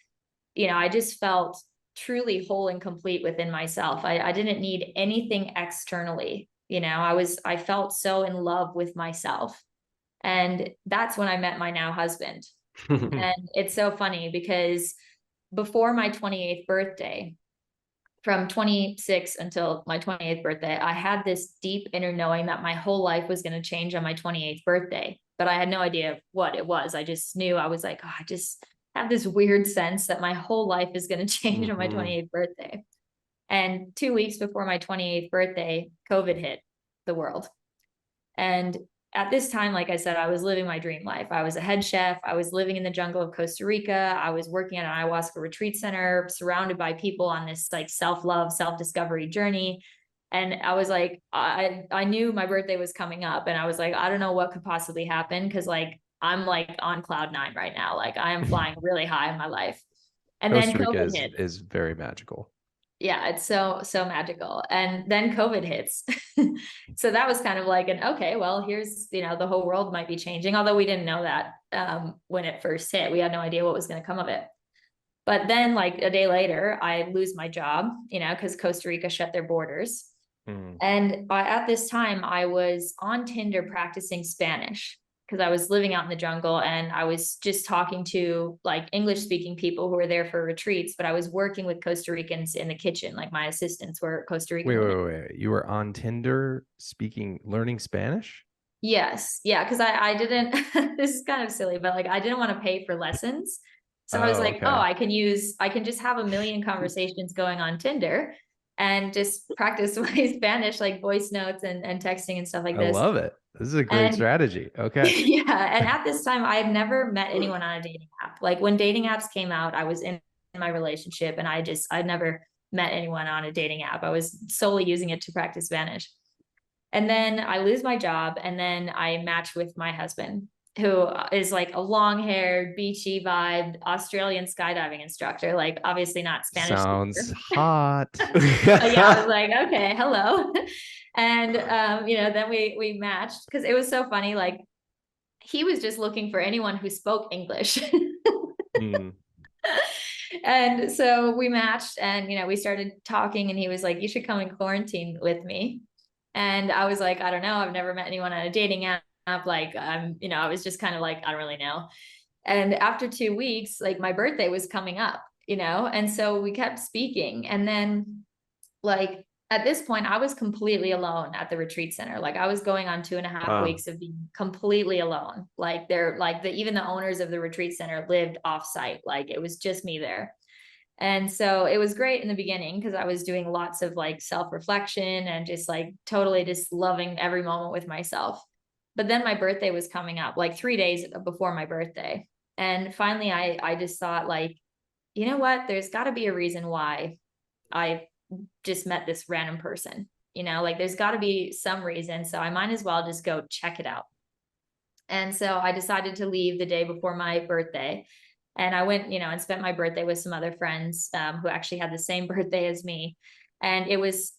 you know, I just felt truly whole and complete within myself. I didn't need anything externally. You know, I felt so in love with myself. And that's when I met my now husband. And it's so funny because before my 28th birthday, from 26 until my 28th birthday, I had this deep inner knowing that my whole life was going to change on my 28th birthday, but I had no idea what it was. I just knew, I was like, oh, I just have this weird sense that my whole life is going to change on my 28th birthday. And 2 weeks before my 28th birthday, COVID hit the world. And at this time, like I said, I was living my dream life. I was a head chef. I was living in the jungle of Costa Rica. I was working at an ayahuasca retreat center, surrounded by people on this like self-love, self-discovery journey. And I was like, I knew my birthday was coming up, and I was like, I don't know what could possibly happen, because like I'm like on cloud 9 right now. Like, I am flying really high in my life. And Costa then Rica COVID hit. is very magical. Yeah, it's so magical. And then COVID hits. So that was kind of like okay, well, here's, you know, the whole world might be changing, although we didn't know that when it first hit. We had no idea what was going to come of it. But then like a day later, I lose my job, you know, because Costa Rica shut their borders. And at this time, I was on Tinder practicing Spanish, because I was living out in the jungle, and I was just talking to like English speaking people who were there for retreats, but I was working with Costa Ricans in the kitchen. Like, my assistants were Costa Rican. Wait. You were on Tinder learning Spanish? Yes. Yeah. Cause I didn't, this is kind of silly, but like, I didn't want to pay for lessons. So I was like, oh, I can just have a million conversations going on Tinder and just practice my Spanish, like voice notes and texting and stuff like this. I love it. This is a great strategy. Okay. Yeah. And at this time, I had never met anyone on a dating app. Like, when dating apps came out, I was in my relationship, and I'd never met anyone on a dating app. I was solely using it to practice Spanish. And then I lose my job, and then I match with my husband, who is like a long-haired, beachy vibe Australian skydiving instructor. Like, obviously not Spanish. Sounds hot. Yeah, I was like, okay, hello. And you know, then we matched, because it was so funny. Like, he was just looking for anyone who spoke English. And so we matched, and, we started talking, and he was like, you should come and quarantine with me. And I was like, I don't know. I've never met anyone on a dating app. Like, I was just kind of like, I don't really know. And after 2 weeks, like, my birthday was coming up, and so we kept speaking. And then, like, at this point, I was completely alone at the retreat center. Like, I was going on 2.5 weeks of being completely alone. Like, even the owners of the retreat center lived offsite. Like, it was just me there. And so it was great in the beginning because I was doing lots of like self-reflection and just like totally just loving every moment with myself. But then my birthday was coming up, like 3 days before my birthday. And finally, I just thought, like, you know what? There's got to be a reason why I just met this random person. Like, there's got to be some reason. So I might as well just go check it out. And so I decided to leave the day before my birthday. And I went, and spent my birthday with some other friends who actually had the same birthday as me. And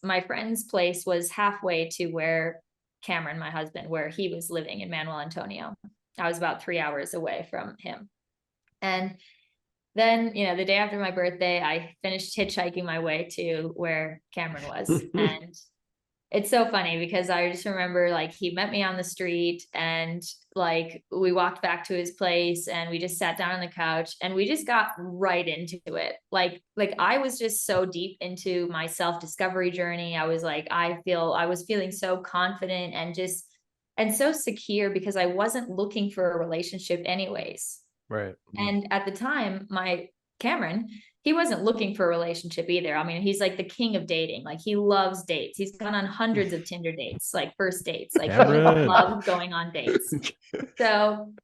my friend's place was halfway to where Cameron, my husband, where he was living in Manuel Antonio. I was about 3 hours away from him. And then, the day after my birthday, I finished hitchhiking my way to where Cameron was. And it's so funny because I just remember, like, he met me on the street, and like we walked back to his place, and we just sat down on the couch, and we just got right into it. Like I was just so deep into my self-discovery journey. I was like, I was feeling so confident and so secure because I wasn't looking for a relationship anyways. Right. And at the time, my Cameron, he wasn't looking for a relationship either. I mean, he's like the king of dating. Like, he loves dates. He's gone on hundreds of Tinder dates, like first dates. Like, he loves going on dates. So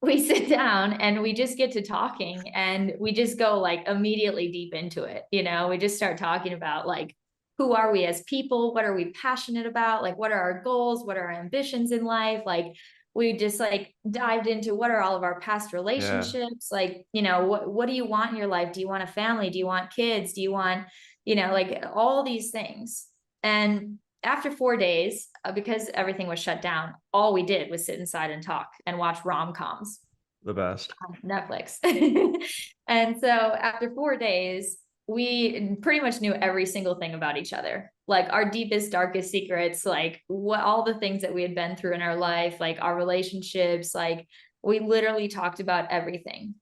we sit down and we just get to talking, and we just go like immediately deep into it. We just start talking about, like, who are we as people? What are we passionate about? Like, what are our goals? What are our ambitions in life? Like, we just like dived into what are all of our past relationships. Like, what do you want in your life? Do you want a family? Do you want kids? Do you want, like, all these things? And after 4 days, because everything was shut down, all we did was sit inside and talk and watch rom-coms. The best. On Netflix. And so after 4 days, we pretty much knew every single thing about each other. Like, our deepest, darkest secrets, like all the things that we had been through in our life, like our relationships, like we literally talked about everything.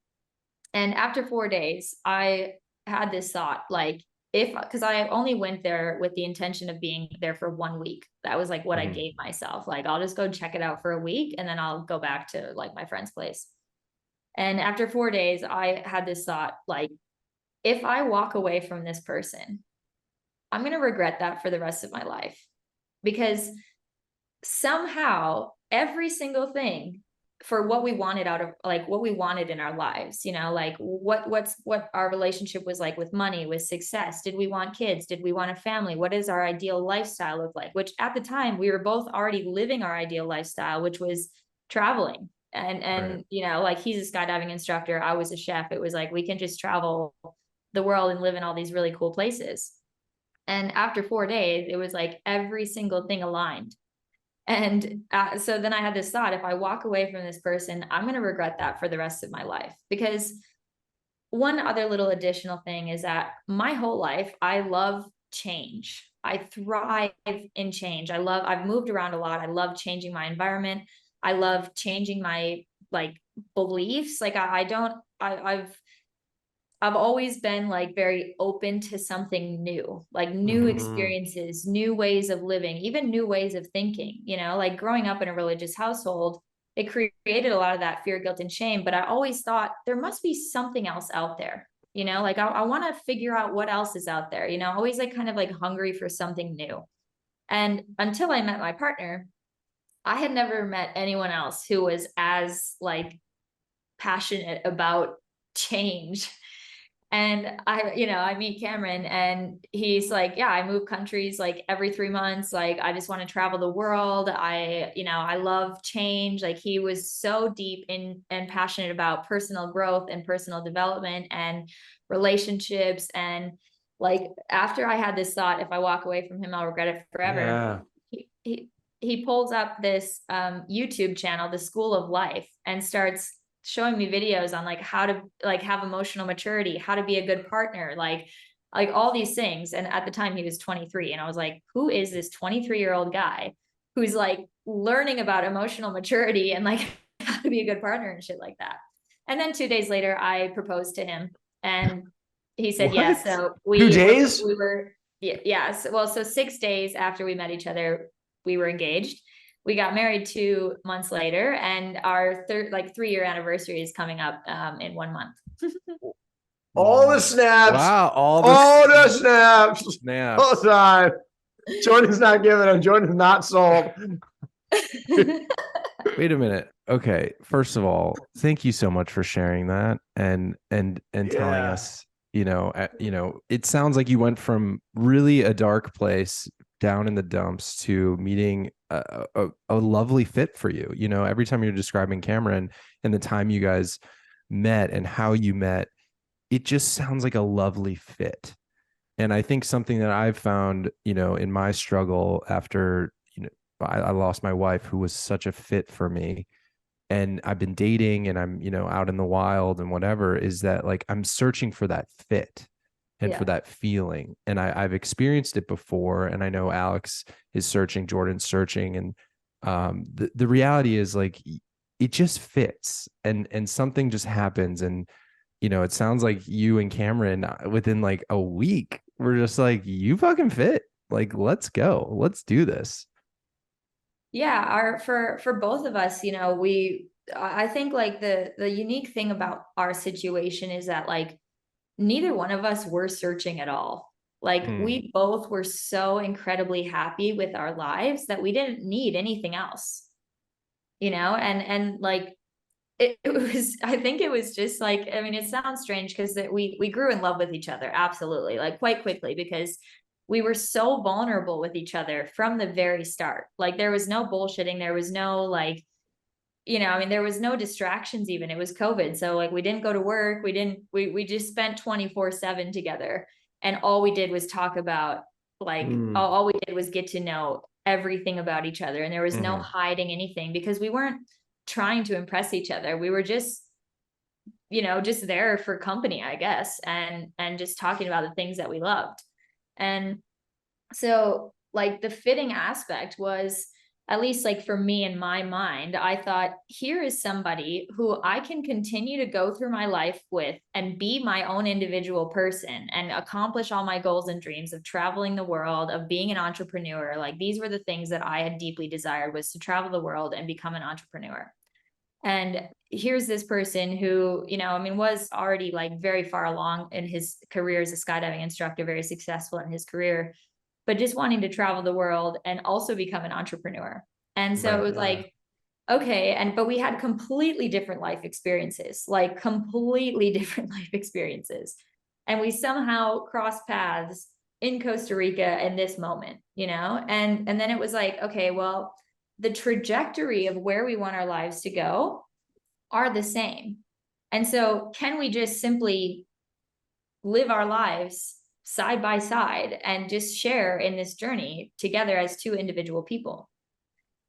And after 4 days, I had this thought, like, because I only went there with the intention of being there for 1 week. That was like what I gave myself. Like, I'll just go check it out for a week, and then I'll go back to like my friend's place. And after 4 days, I had this thought, like, if I walk away from this person, I'm going to regret that for the rest of my life, because somehow every single thing for what we wanted out of, like, what we wanted in our lives, like what our relationship was like with money, with success. Did we want kids? Did we want a family? What does our ideal lifestyle look like? Which at the time we were both already living our ideal lifestyle, which was traveling. And Right. like, he's a skydiving instructor. I was a chef. It was like, we can just travel the world and live in all these really cool places. And after 4 days, it was like every single thing aligned. And so then I had this thought, if I walk away from this person, I'm going to regret that for the rest of my life. Because one other little additional thing is that my whole life, I love change. I thrive in change. I've moved around a lot. I love changing my environment. I love changing my like beliefs. Like, I've always been like very open to something new, like new experiences, new ways of living, even new ways of thinking. Like, growing up in a religious household, it created a lot of that fear, guilt, and shame. But I always thought there must be something else out there. Like, I want to figure out what else is out there, always like kind of like hungry for something new. And until I met my partner, I had never met anyone else who was as like passionate about change. And I meet Cameron, and he's like, yeah, I move countries like every 3 months. Like, I just want to travel the world. I love change. Like, he was so deep in and passionate about personal growth and personal development and relationships. And like, after I had this thought, if I walk away from him, I'll regret it forever. He pulls up this YouTube channel, The School of Life, and starts showing me videos on like how to like have emotional maturity, how to be a good partner, like all these things. And at the time he was 23, and I was like, who is this 23-year-old guy who's like learning about emotional maturity and like how to be a good partner and shit like that. And then 2 days later, I proposed to him, and he said yes. So 2 days? we were, yeah. So 6 days after we met each other, we were engaged. We got married 2 months later, and our 3-year anniversary is coming up in 1 month. All the snaps. Wow. All the snaps. Snaps. All the time. Jordan's not giving them. Jordan's not sold. Wait a minute. Okay. First of all, thank you so much for sharing that and telling us, it sounds like you went from really a dark place down in the dumps to meeting a lovely fit for you. Every time you're describing Cameron and the time you guys met and how you met, it just sounds like a lovely fit. And I think something that I've found, in my struggle after, I lost my wife, who was such a fit for me, and I've been dating and I'm, out in the wild and whatever, is that like, I'm searching for that fit and for that feeling. And I've experienced it before. And I know Alex is searching, Jordan's searching. And the reality is like, it just fits and something just happens. And, it sounds like you and Cameron within like a week, we're just like, you fucking fit. Like, let's go. Let's do this. Yeah, for both of us, I think like the unique thing about our situation is that like neither one of us were searching at all. Like we both were so incredibly happy with our lives that we didn't need anything else. And like it was, I think it was just like, I mean, it sounds strange because we grew in love with each other. Absolutely. Like quite quickly, because we were so vulnerable with each other from the very start. Like there was no bullshitting. There was no like, there was no distractions even. It was COVID. So like we didn't go to work. We just spent 24/7 together. And all we did was talk about like, all we did was get to know everything about each other. And there was no hiding anything because we weren't trying to impress each other. We were just, just there for company, I guess. And just talking about the things that we loved. And so like the fitting aspect was, at least like for me in my mind, I thought, here is somebody who I can continue to go through my life with and be my own individual person and accomplish all my goals and dreams of traveling the world, of being an entrepreneur. Like these were the things that I had deeply desired, was to travel the world and become an entrepreneur. And here's this person who, was already like very far along in his career as a skydiving instructor, very successful in his career, but just wanting to travel the world and also become an entrepreneur. And so it was like, okay. But we had completely different life experiences, And we somehow crossed paths in Costa Rica in this moment, and then it was like, okay, well, the trajectory of where we want our lives to go are the same. And so can we just simply live our lives side by side and just share in this journey together as two individual people?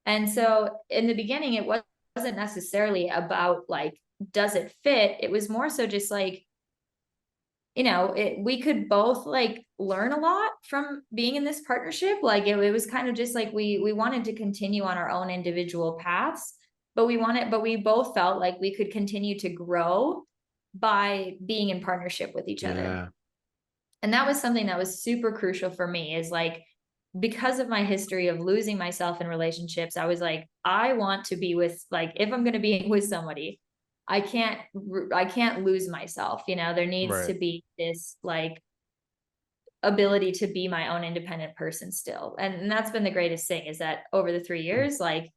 And so in the beginning, it wasn't necessarily about like, does it fit? It was more so just like, we could both like learn a lot from being in this partnership. Like it was kind of just like, we wanted to continue on our own individual paths, but we both felt like we could continue to grow by being in partnership with each other. And that was something that was super crucial for me, is like, because of my history of losing myself in relationships, I was like, I want to be with, like, if I'm going to be with somebody, I can't lose myself. There needs to be this like ability to be my own independent person still. And that's been the greatest thing, is that over the 3 years, like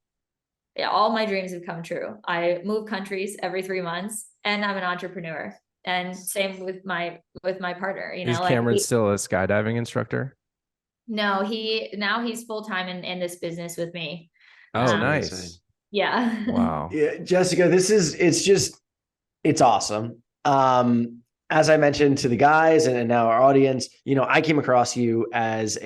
all my dreams have come true. I move countries every 3 months and I'm an entrepreneur, and same with my partner, Is Cameron still a skydiving instructor? No, he's full-time in this business with me. Oh, nice. Yeah. Wow. Yeah, Jessica, it's awesome. As I mentioned to the guys and now our audience, I came across you as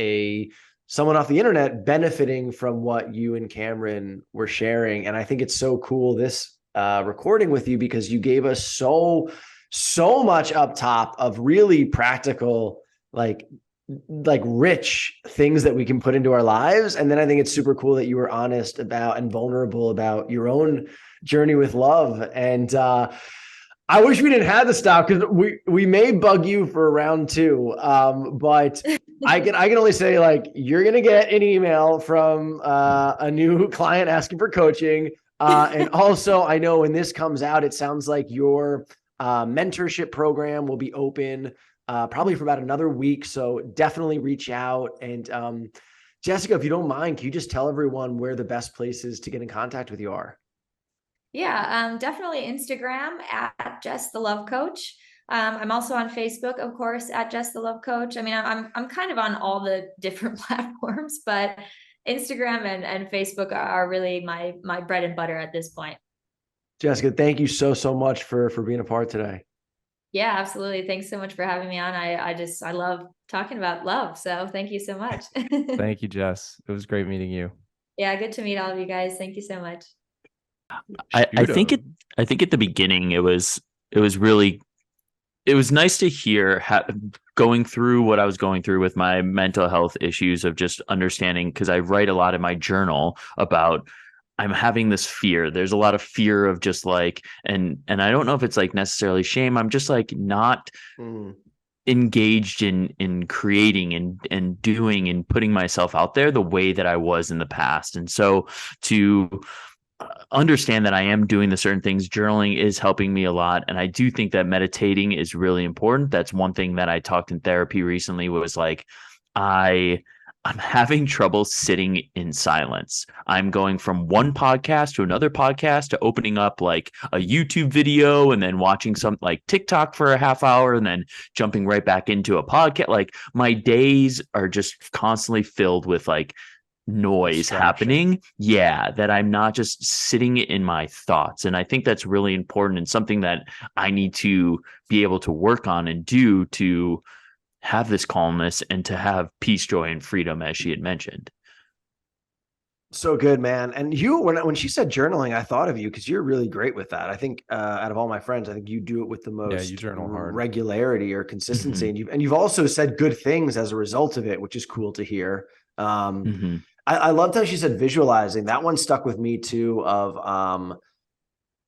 someone off the internet benefiting from what you and Cameron were sharing. And I think it's so cool. This recording with you because you gave us so much up top of really practical, like rich things that we can put into our lives. And then I think it's super cool that you were honest about and vulnerable about your own journey with love. And I wish we didn't have to stop because we may bug you for round two. But I can only say, like, you're gonna get an email from a new client asking for coaching. And also, I know when this comes out, it sounds like your mentorship program will be open probably for about another week. So definitely reach out. And Jessica, if you don't mind, can you just tell everyone where the best places to get in contact with you are? Yeah, definitely Instagram at Jess The Love Coach. I'm also on Facebook, of course, at Jess The Love Coach. I mean, I'm kind of on all the different platforms, but Instagram and Facebook are really my bread and butter at this point. Jessica, thank you so much for being a part today. Yeah, absolutely. Thanks so much for having me on. I love talking about love. So thank you so much. Thank you, Jess. It was great meeting you. Yeah, good to meet all of you guys. Thank you so much. I think I think at the beginning it was really, it was nice to hear going through what I was going through with my mental health issues, of just understanding, because I write a lot in my journal about, I'm having this fear. There's a lot of fear of just like, and I don't know if it's like necessarily shame. I'm just like not engaged in creating and doing and putting myself out there the way that I was in the past. And so to understand that I am doing the certain things, journaling is helping me a lot. And I do think that meditating is really important. That's one thing that I talked in therapy recently, was like, I'm having trouble sitting in silence. I'm going from one podcast to another podcast to opening up like a YouTube video and then watching some like TikTok for a half hour and then jumping right back into a podcast. Like my days are just constantly filled with like noise happening. Yeah, that I'm not just sitting in my thoughts. And I think that's really important and something that I need to be able to work on and do to have this calmness and to have peace, joy, and freedom, as she had mentioned. So good, man. And you, when she said journaling, I thought of you because you're really great with that. I think out of all my friends, I think you do it with the most you journal hard. regularity or consistency. And you've also said good things as a result of it, which is cool to hear. I loved how she said visualizing. That one stuck with me too. Of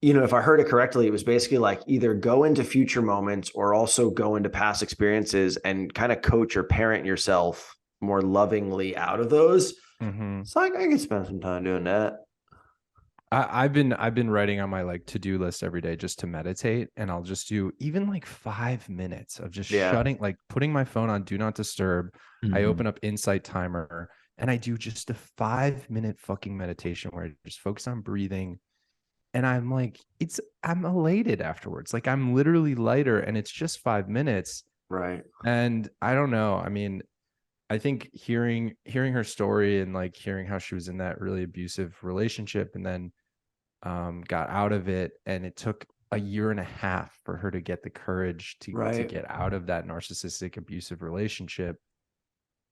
if I heard it correctly, it was basically like either go into future moments or also go into past experiences and kind of coach or parent yourself more lovingly out of those. So I could spend some time doing that. I've been writing on my like to-do list every day just to meditate, and I'll just do even like 5 minutes of just shutting, like putting my phone on do not disturb. I open up Insight Timer and I do just a 5-minute fucking meditation where I just focus on breathing. And I'm like, I'm elated afterwards. Like I'm literally lighter, and it's just 5 minutes. Right. And I don't know. I mean, I think hearing her story and like hearing how she was in that really abusive relationship and then got out of it, and it took a year and a half for her to get the courage to get out of that narcissistic abusive relationship.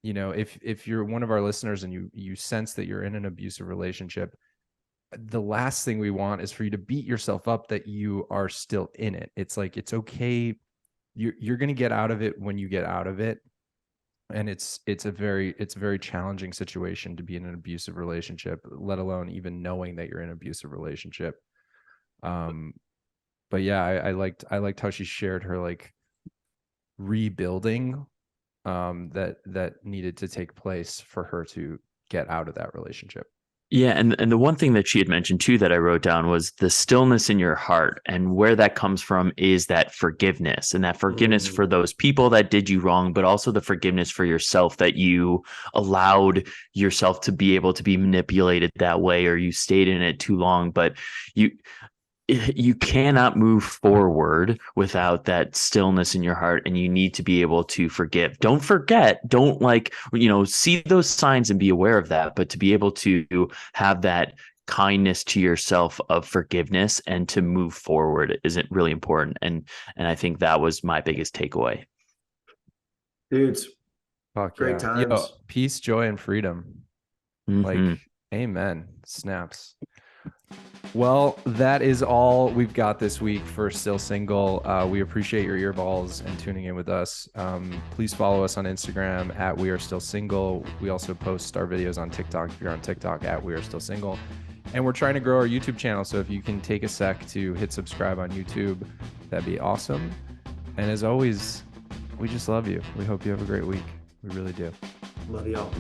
If you're one of our listeners and you sense that you're in an abusive relationship, the last thing we want is for you to beat yourself up that you are still in it. It's like, it's okay. You're going to get out of it when you get out of it. And it's a very challenging situation to be in an abusive relationship, let alone even knowing that you're in an abusive relationship. But yeah, I liked how she shared her like rebuilding that needed to take place for her to get out of that relationship. Yeah, and the one thing that she had mentioned too that I wrote down was the stillness in your heart, and where that comes from is that forgiveness, and that forgiveness for those people that did you wrong, but also the forgiveness for yourself, that you allowed yourself to be able to be manipulated that way, or you stayed in it too long. But you cannot move forward without that stillness in your heart, and you need to be able to forgive. Don't forget, don't see those signs and be aware of that, but to be able to have that kindness to yourself of forgiveness and to move forward isn't really important. And I think that was my biggest takeaway. Dudes, great times. Peace, joy, and freedom. Like, amen. Snaps. Well, that is all we've got this week for Still Single. We appreciate your earballs and tuning in with us. Please follow us on Instagram at We Are Still Single. We also post our videos on TikTok if you're on TikTok at We Are Still Single. And we're trying to grow our YouTube channel. So if you can take a sec to hit subscribe on YouTube, that'd be awesome. And as always, we just love you. We hope you have a great week. We really do. Love y'all.